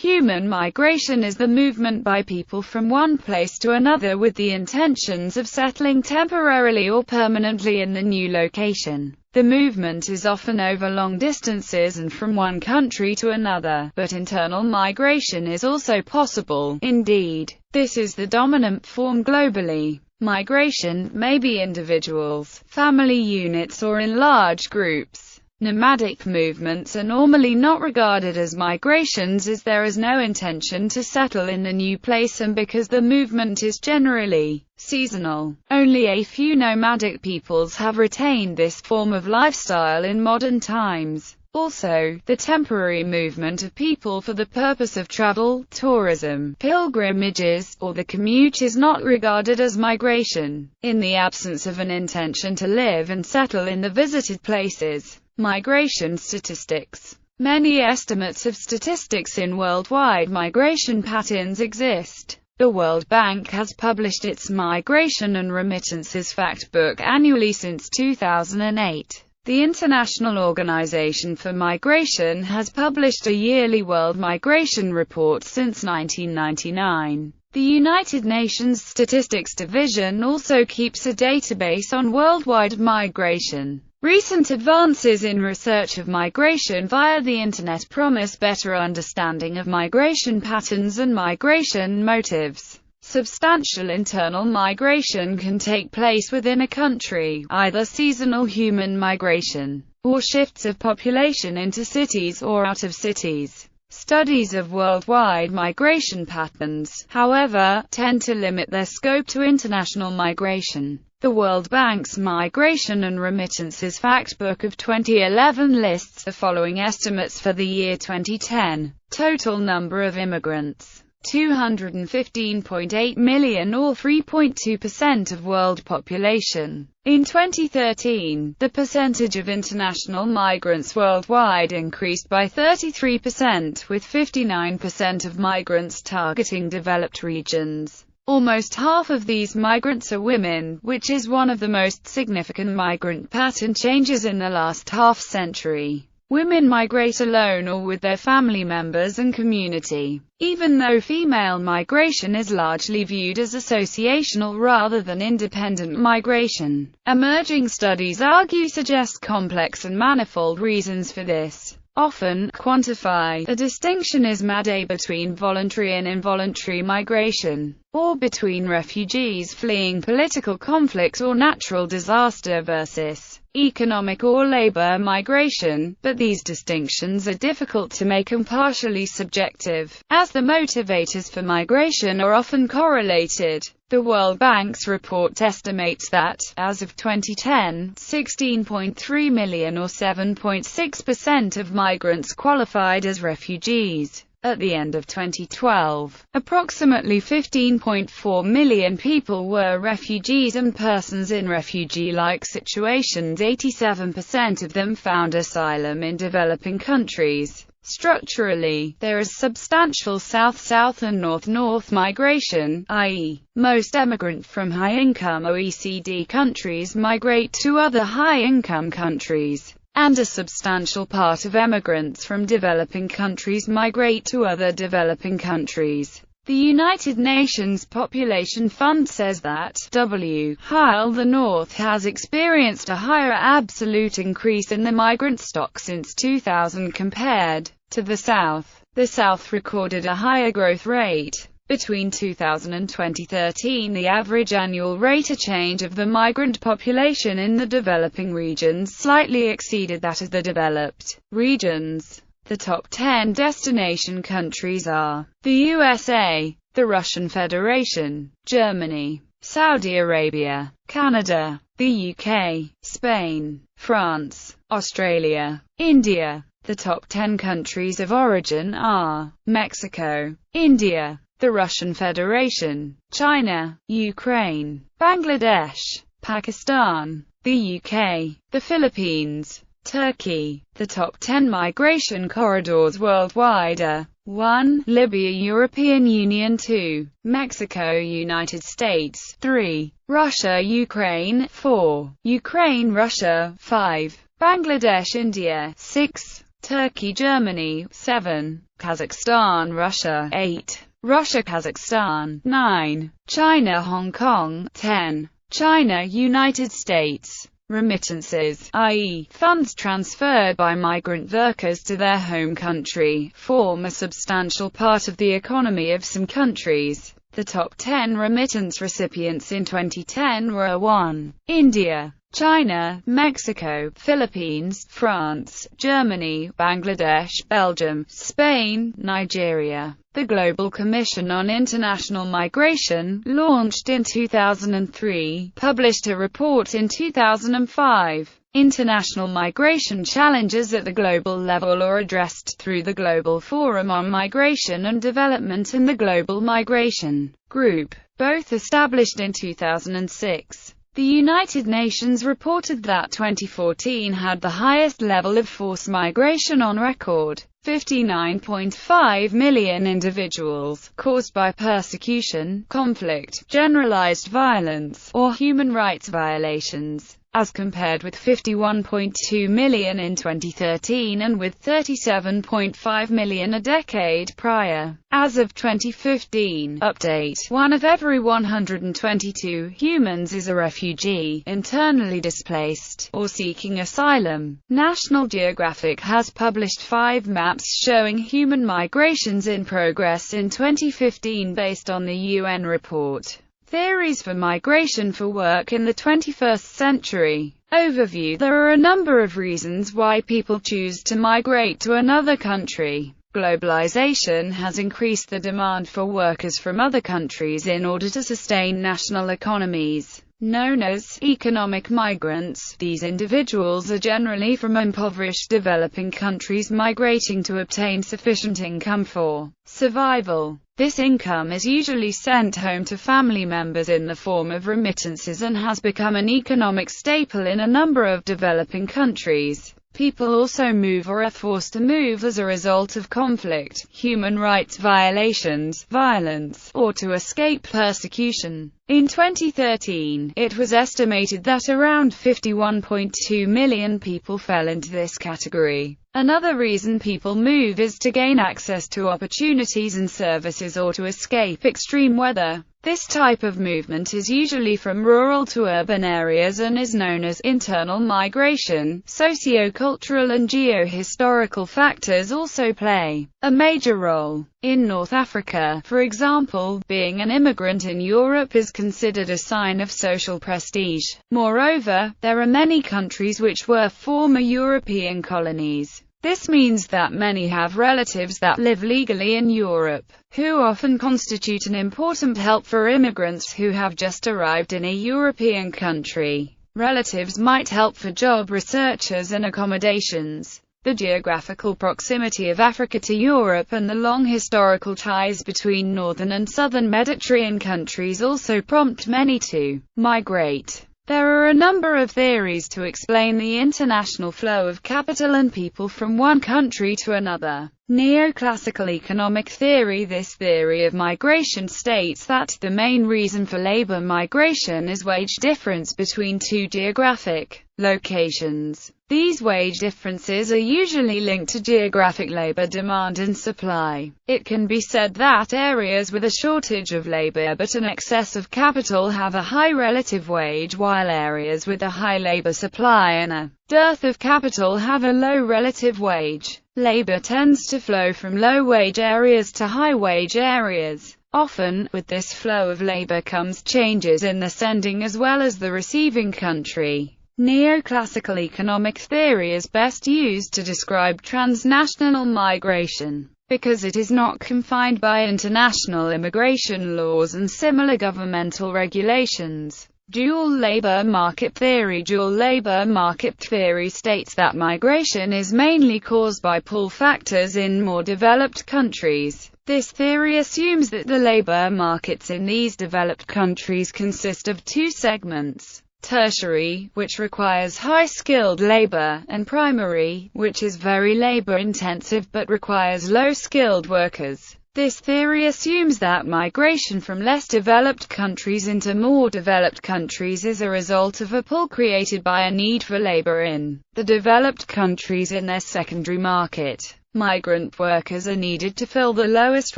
Human migration is the movement by people from one place to another with the intentions of settling temporarily or permanently in the new location. The movement is often over long distances and from one country to another, but internal migration is also possible. Indeed, this is the dominant form globally. Migration may be individuals, family units or in large groups. Nomadic movements are normally not regarded as migrations as there is no intention to settle in the new place and because the movement is generally seasonal. Only a few nomadic peoples have retained this form of lifestyle in modern times. Also, the temporary movement of people for the purpose of travel, tourism, pilgrimages, or the commute is not regarded as migration. In the absence of an intention to live and settle in the visited places. Migration statistics. Many estimates of statistics in worldwide migration patterns exist. The World Bank has published its Migration and Remittances Fact Book annually since 2008. The International Organization for Migration has published a yearly World Migration Report since 1999. The United Nations Statistics Division also keeps a database on worldwide migration. Recent advances in research of migration via the Internet promise better understanding of migration patterns and migration motives. Substantial internal migration can take place within a country, either seasonal human migration, or shifts of population into cities or out of cities. Studies of worldwide migration patterns, however, tend to limit their scope to international migration. The World Bank's Migration and Remittances Fact Book of 2011 lists the following estimates for the year 2010. Total number of immigrants. 215.8 million or 3.2% of world population. In 2013, the percentage of international migrants worldwide increased by 33%, with 59% of migrants targeting developed regions. Almost half of these migrants are women, which is one of the most significant migrant pattern changes in the last half-century. Women migrate alone or with their family members and community. Even though female migration is largely viewed as associational rather than independent migration, emerging studies suggest complex and manifold reasons for this. Often, quantify. A distinction is made between voluntary and involuntary migration, or between refugees fleeing political conflict or natural disaster versus economic or labor migration, but these distinctions are difficult to make and partially subjective, as the motivators for migration are often correlated. The World Bank's report estimates that, as of 2010, 16.3 million or 7.6% of migrants qualified as refugees. At the end of 2012, approximately 15.4 million people were refugees and persons in refugee-like situations. 87% of them found asylum in developing countries. Structurally, there is substantial south-south and north-north migration, i.e., most emigrants from high-income OECD countries migrate to other high-income countries, and a substantial part of emigrants from developing countries migrate to other developing countries. The United Nations Population Fund says that, while the North has experienced a higher absolute increase in the migrant stock since 2000 compared to the South recorded a higher growth rate. Between 2000 and 2013, the average annual rate of change of the migrant population in the developing regions slightly exceeded that of the developed regions. The top 10 destination countries are the USA, the Russian Federation, Germany, Saudi Arabia, Canada, the UK, Spain, France, Australia, India. The top 10 countries of origin are Mexico, India, the Russian Federation, China, Ukraine, Bangladesh, Pakistan, the UK, the Philippines, Turkey. The top 10 migration corridors worldwide are 1. Libya, European Union. 2. Mexico, United States. 3. Russia, Ukraine. 4. Ukraine, Russia. 5. Bangladesh, India. 6. Turkey, Germany, 7, Kazakhstan, Russia, 8, Russia, Kazakhstan, 9, China, Hong Kong, 10, China, United States. Remittances, i.e., funds transferred by migrant workers to their home country, form a substantial part of the economy of some countries. The top 10 remittance recipients in 2010 were 1. India, China, Mexico, Philippines, France, Germany, Bangladesh, Belgium, Spain, Nigeria. The Global Commission on International Migration, launched in 2003, published a report in 2005. International migration challenges at the global level are addressed through the Global Forum on Migration and Development and the Global Migration Group, both established in 2006. The United Nations reported that 2014 had the highest level of forced migration on record, 59.5 million individuals, caused by persecution, conflict, generalized violence, or human rights violations, as compared with 51.2 million in 2013 and with 37.5 million a decade prior. As of 2015, update, 1 of every 122 humans is a refugee, internally displaced, or seeking asylum. National Geographic has published 5 maps showing human migrations in progress in 2015 based on the UN report. Theories for migration for work in the 21st century. Overview. There are a number of reasons why people choose to migrate to another country. Globalization has increased the demand for workers from other countries in order to sustain national economies. Known as economic migrants, these individuals are generally from impoverished developing countries migrating to obtain sufficient income for survival. This income is usually sent home to family members in the form of remittances and has become an economic staple in a number of developing countries. People also move or are forced to move as a result of conflict, human rights violations, violence, or to escape persecution. In 2013, it was estimated that around 51.2 million people fell into this category. Another reason people move is to gain access to opportunities and services or to escape extreme weather. This type of movement is usually from rural to urban areas and is known as internal migration. Socio-cultural and geo-historical factors also play a major role. In North Africa, for example, being an immigrant in Europe is considered a sign of social prestige. Moreover, there are many countries which were former European colonies. This means that many have relatives that live legally in Europe, who often constitute an important help for immigrants who have just arrived in a European country. Relatives might help for job researchers and accommodations. The geographical proximity of Africa to Europe and the long historical ties between northern and southern Mediterranean countries also prompt many to migrate. There are a number of theories to explain the international flow of capital and people from one country to another. Neoclassical economic theory. This theory of migration states that the main reason for labor migration is wage difference between two geographic locations. These wage differences are usually linked to geographic labor demand and supply. It can be said that areas with a shortage of labor but an excess of capital have a high relative wage, while areas with a high labor supply and a dearth of capital have a low relative wage. Labor tends to flow from low-wage areas to high-wage areas. Often, with this flow of labor comes changes in the sending as well as the receiving country. Neoclassical economic theory is best used to describe transnational migration, because it is not confined by international immigration laws and similar governmental regulations. Dual labor market theory. Dual labor market theory states that migration is mainly caused by pull factors in more developed countries. This theory assumes that the labor markets in these developed countries consist of two segments: tertiary, which requires high-skilled labor, and primary, which is very labor-intensive but requires low-skilled workers. This theory assumes that migration from less developed countries into more developed countries is a result of a pull created by a need for labor in the developed countries in their secondary market. Migrant workers are needed to fill the lowest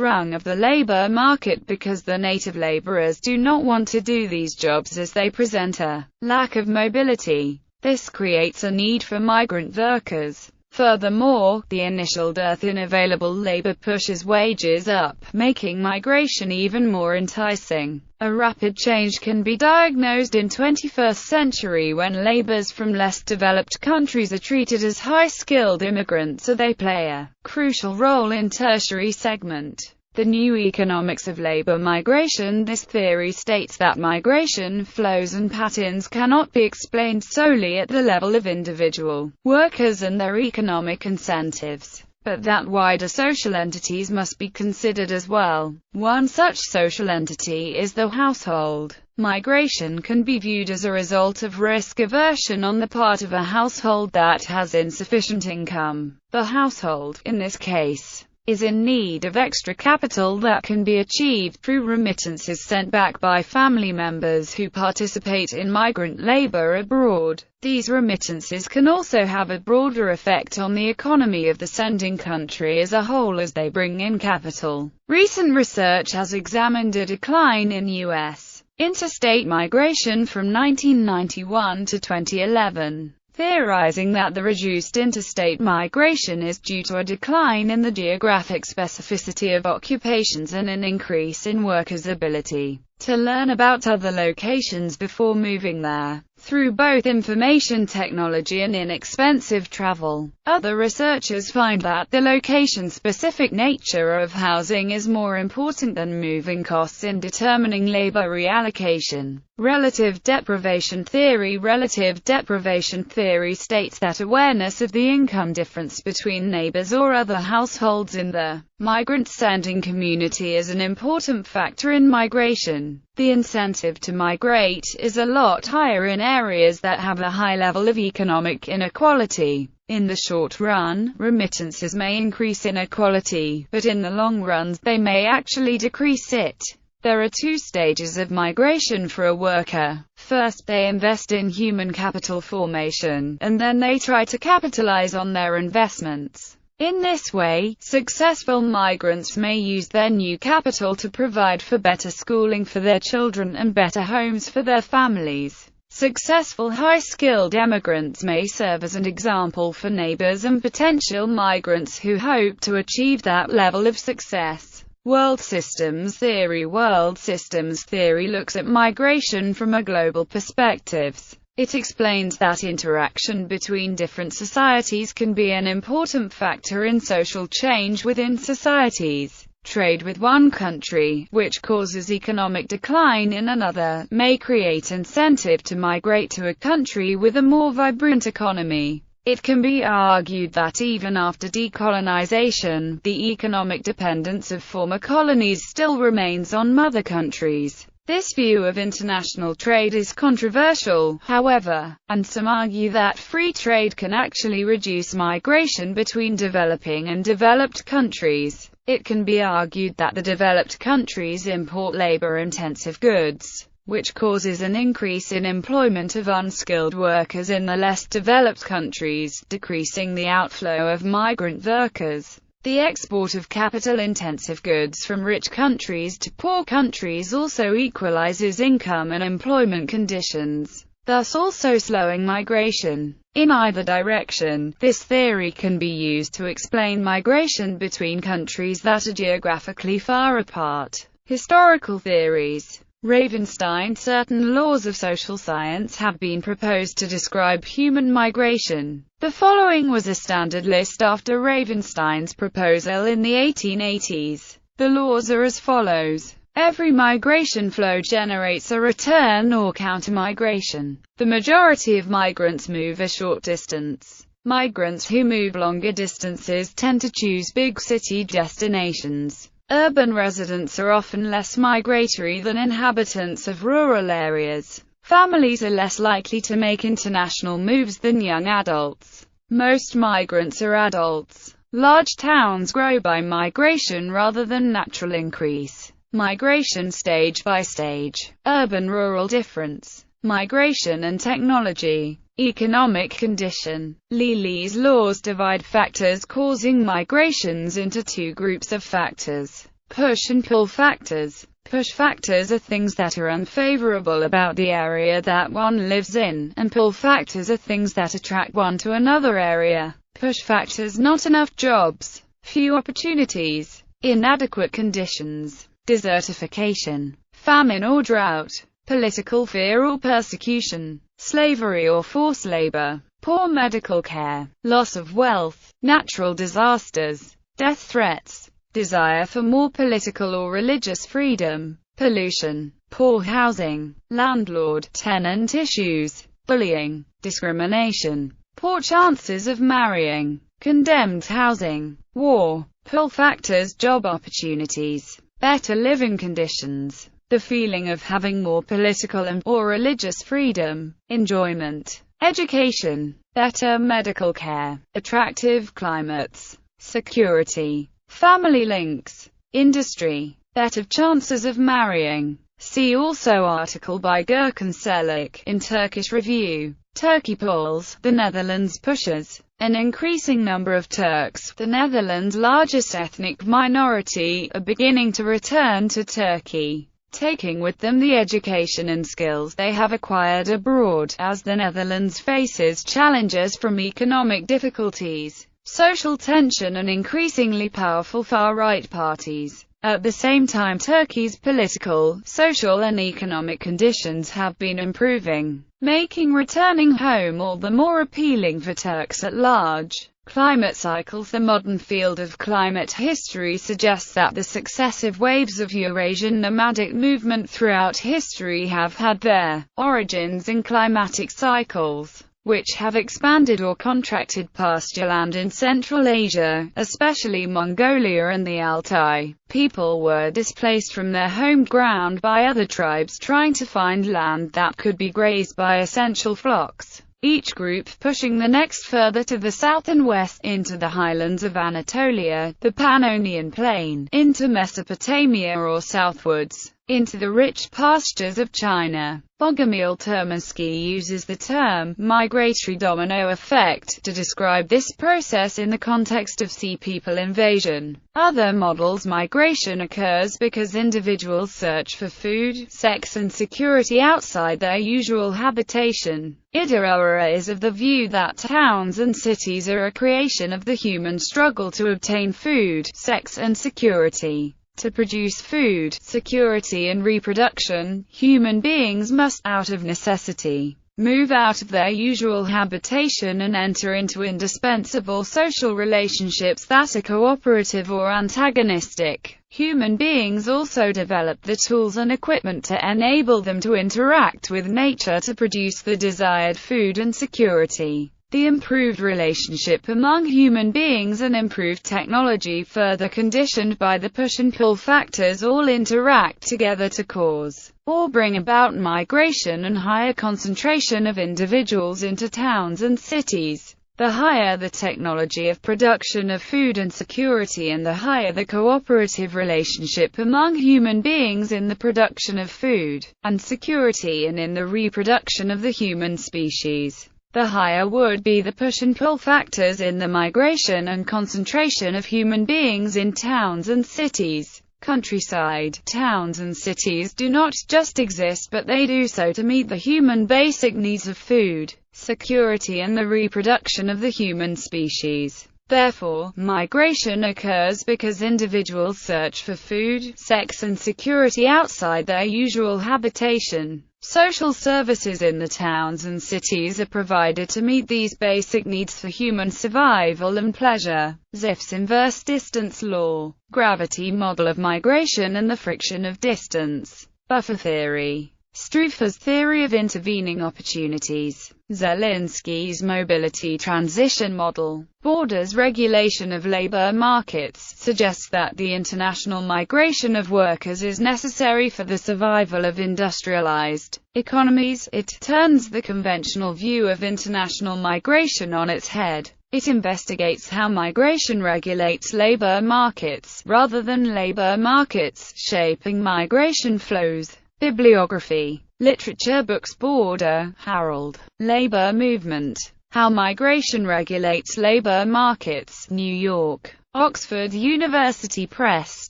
rung of the labor market because the native laborers do not want to do these jobs as they present a lack of mobility. This creates a need for migrant workers. Furthermore, the initial dearth in available labor pushes wages up, making migration even more enticing. A rapid change can be diagnosed in 21st century when laborers from less developed countries are treated as high-skilled immigrants, so they play a crucial role in tertiary segment. The new economics of labor migration. This theory states that migration flows and patterns cannot be explained solely at the level of individual workers and their economic incentives, but that wider social entities must be considered as well. One such social entity is the household. Migration can be viewed as a result of risk aversion on the part of a household that has insufficient income. The household, in this case, is in need of extra capital that can be achieved through remittances sent back by family members who participate in migrant labor abroad. These remittances can also have a broader effect on the economy of the sending country as a whole as they bring in capital. Recent research has examined a decline in U.S. interstate migration from 1991 to 2011. Theorizing that the reduced interstate migration is due to a decline in the geographic specificity of occupations and an increase in workers' ability to learn about other locations before moving there, through both information technology and inexpensive travel. Other researchers find that the location-specific nature of housing is more important than moving costs in determining labor reallocation. Relative deprivation theory. Relative deprivation theory states that awareness of the income difference between neighbors or other households in the migrant sending community is an important factor in migration. The incentive to migrate is a lot higher in areas that have a high level of economic inequality. In the short run, remittances may increase inequality, but in the long run, they may actually decrease it. There are two stages of migration for a worker. First, they invest in human capital formation, and then they try to capitalize on their investments. In this way, successful migrants may use their new capital to provide for better schooling for their children and better homes for their families. Successful high-skilled emigrants may serve as an example for neighbors and potential migrants who hope to achieve that level of success. World systems theory. World systems theory looks at migration from a global perspective. It explains that interaction between different societies can be an important factor in social change within societies. Trade with one country, which causes economic decline in another, may create incentive to migrate to a country with a more vibrant economy. It can be argued that even after decolonization, the economic dependence of former colonies still remains on mother countries. This view of international trade is controversial, however, and some argue that free trade can actually reduce migration between developing and developed countries. It can be argued that the developed countries import labor-intensive goods, which causes an increase in employment of unskilled workers in the less developed countries, decreasing the outflow of migrant workers. The export of capital-intensive goods from rich countries to poor countries also equalizes income and employment conditions, thus also slowing migration. In either direction, this theory can be used to explain migration between countries that are geographically far apart. Historical theories. Ravenstein. Certain laws of social science have been proposed to describe human migration. The following was a standard list after Ravenstein's proposal in the 1880s. The laws are as follows. Every migration flow generates a return or counter-migration. The majority of migrants move a short distance. Migrants who move longer distances tend to choose big city destinations. Urban residents are often less migratory than inhabitants of rural areas. Families are less likely to make international moves than young adults. Most migrants are adults. Large towns grow by migration rather than natural increase. Migration stage by stage. Urban-rural difference. Migration and technology. Economic condition. Lee's laws divide factors causing migrations into two groups of factors: push and pull factors. Push factors are things that are unfavorable about the area that one lives in, and pull factors are things that attract one to another area. Push factors: not enough jobs, few opportunities, inadequate conditions, desertification, famine or drought, political fear or persecution, slavery or forced labor, poor medical care, loss of wealth, natural disasters, death threats, desire for more political or religious freedom, pollution, poor housing, landlord-tenant issues, bullying, discrimination, poor chances of marrying, condemned housing, war. Pull factors: job opportunities, better living conditions, the feeling of having more political and/or religious freedom, enjoyment, education, better medical care, attractive climates, security, family links, industry, better chances of marrying. See also article by Gürkan Çelik in Turkish Review. Turkey pulls, the Netherlands pushes. An increasing number of Turks, the Netherlands' largest ethnic minority, are beginning to return to Turkey, taking with them the education and skills they have acquired abroad, as the Netherlands faces challenges from economic difficulties, social tension and increasingly powerful far-right parties. At the same time, Turkey's political, social and economic conditions have been improving, making returning home all the more appealing for Turks at large. Climate cycles. The modern field of climate history suggests that the successive waves of Eurasian nomadic movement throughout history have had their origins in climatic cycles, which have expanded or contracted pastureland in Central Asia, especially Mongolia and the Altai. People were displaced from their home ground by other tribes trying to find land that could be grazed by essential flocks, each group pushing the next further to the south and west, into the highlands of Anatolia, the Pannonian Plain, into Mesopotamia or southwards, into the rich pastures of China. Bogomil Terminsky uses the term migratory domino effect to describe this process in the context of sea people invasion. Other models. Migration occurs because individuals search for food, sex and security outside their usual habitation. Idaura is of the view that towns and cities are a creation of the human struggle to obtain food, sex and security. To produce food, security and reproduction, human beings must, out of necessity, move out of their usual habitation and enter into indispensable social relationships that are cooperative or antagonistic. Human beings also develop the tools and equipment to enable them to interact with nature to produce the desired food and security. The improved relationship among human beings and improved technology, further conditioned by the push and pull factors, all interact together to cause or bring about migration and higher concentration of individuals into towns and cities. The higher the technology of production of food and security, and the higher the cooperative relationship among human beings in the production of food and security and in the reproduction of the human species, the higher would be the push and pull factors in the migration and concentration of human beings in towns and cities. Countryside. Towns and cities do not just exist, but they do so to meet the human basic needs of food, security and the reproduction of the human species. Therefore, migration occurs because individuals search for food, sex and security outside their usual habitation. Social services in the towns and cities are provided to meet these basic needs for human survival and pleasure. Zipf's inverse distance law, gravity model of migration and the friction of distance. Buffer theory. Strufer's theory of intervening opportunities. Zelinsky's mobility transition model. Borders regulation of labor markets suggests that the international migration of workers is necessary for the survival of industrialized economies. It turns the conventional view of international migration on its head. It investigates how migration regulates labor markets, rather than labor markets shaping migration flows. Bibliography. Literature books. Border, Harold. Labor Movement. How Migration Regulates Labor Markets. New York. Oxford University Press,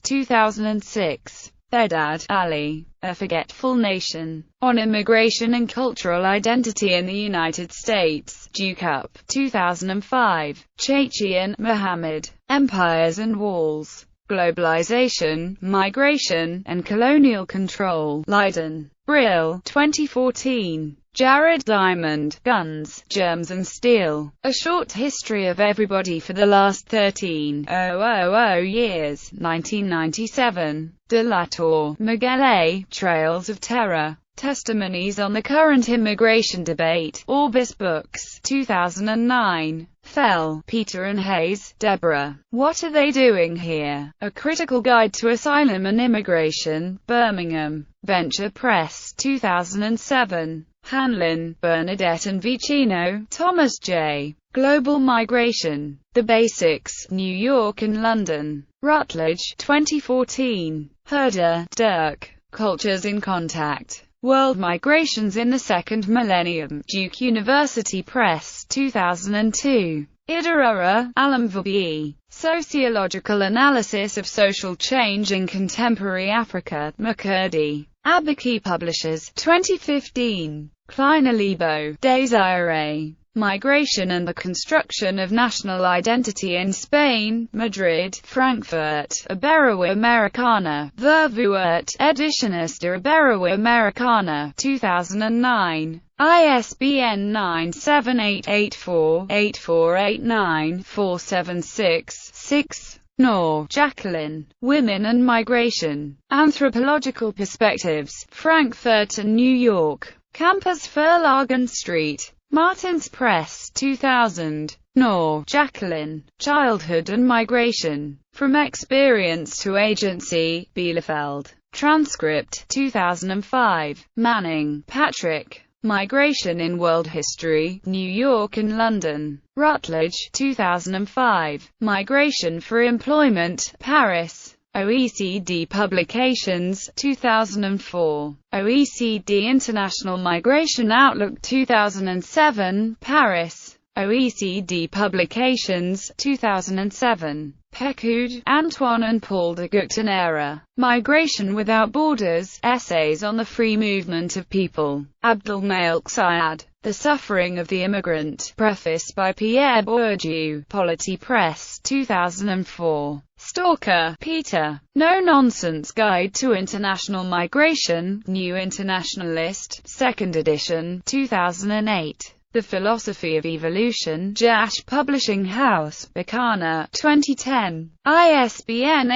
2006. Bedad, Ali. A Forgetful Nation. On Immigration and Cultural Identity in the United States. Duke 2005. Chachian, Mohammed. Empires and Walls. Globalization, Migration, and Colonial Control. Leiden. Brill, 2014. Jared Diamond, Guns, Germs and Steel. A Short History of Everybody for the Last 13,000 Years, 1997. De la Torre, Miguel A. Trails of Terror. Testimonies on the Current Immigration Debate. Orbis Books, 2009. Fell, Peter and Hayes, Deborah. What Are They Doing Here? A Critical Guide to Asylum and Immigration. Birmingham. Venture Press, 2007. Hanlon, Bernadette and Vicino, Thomas J. Global Migration. The Basics, New York and London. Routledge, 2014. Herder, Dirk. Cultures in Contact. World Migrations in the Second Millennium. Duke University Press, 2002. Idarura, Alamvubi. Sociological Analysis of Social Change in Contemporary Africa. McCurdy. Abaki Publishers, 2015. Kleinalibo, Desiree. Migration and the Construction of National Identity in Spain, Madrid, Frankfurt, Iberoa Americana, Vervuert, Ediciones de Iberoa Americana, 2009. ISBN 97884-8489-476-6. Knorr, Jacqueline. Women and Migration. Anthropological Perspectives. Frankfurt and New York. Campus Verlagen Street. Martins Press, 2000. Knorr, Jacqueline. Childhood and Migration. From Experience to Agency. Bielefeld. Transcript, 2005. Manning, Patrick. Migration in World History, New York and London. Routledge, 2005. Migration for Employment, Paris. OECD Publications, 2004. OECD International Migration Outlook 2007, Paris. OECD Publications, 2007. Pecoud, Antoine and Paul de Goutenera. Migration Without Borders, Essays on the Free Movement of People. Abdul Malek Syed. The Suffering of the Immigrant. Preface by Pierre Bourdieu. Polity Press, 2004. Stalker, Peter. No Nonsense Guide to International Migration. New Internationalist, 2nd edition, 2008. The Philosophy of Evolution. Jash Publishing House, Bikana, 2010. ISBN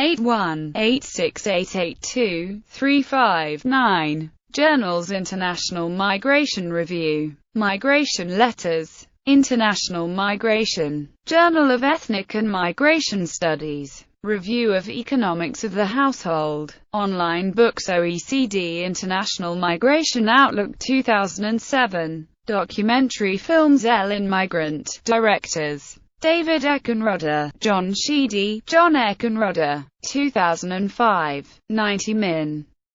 81-86882-359. Journals International Migration Review. Migration Letters. International Migration. Journal of Ethnic and Migration Studies. Review of Economics of the Household. Online books. OECD International Migration Outlook 2007. Documentary films. Ellen Migrant. Directors. David Eckenrodder, John Sheedy, John Eckenrodder. 2005. 90 Min.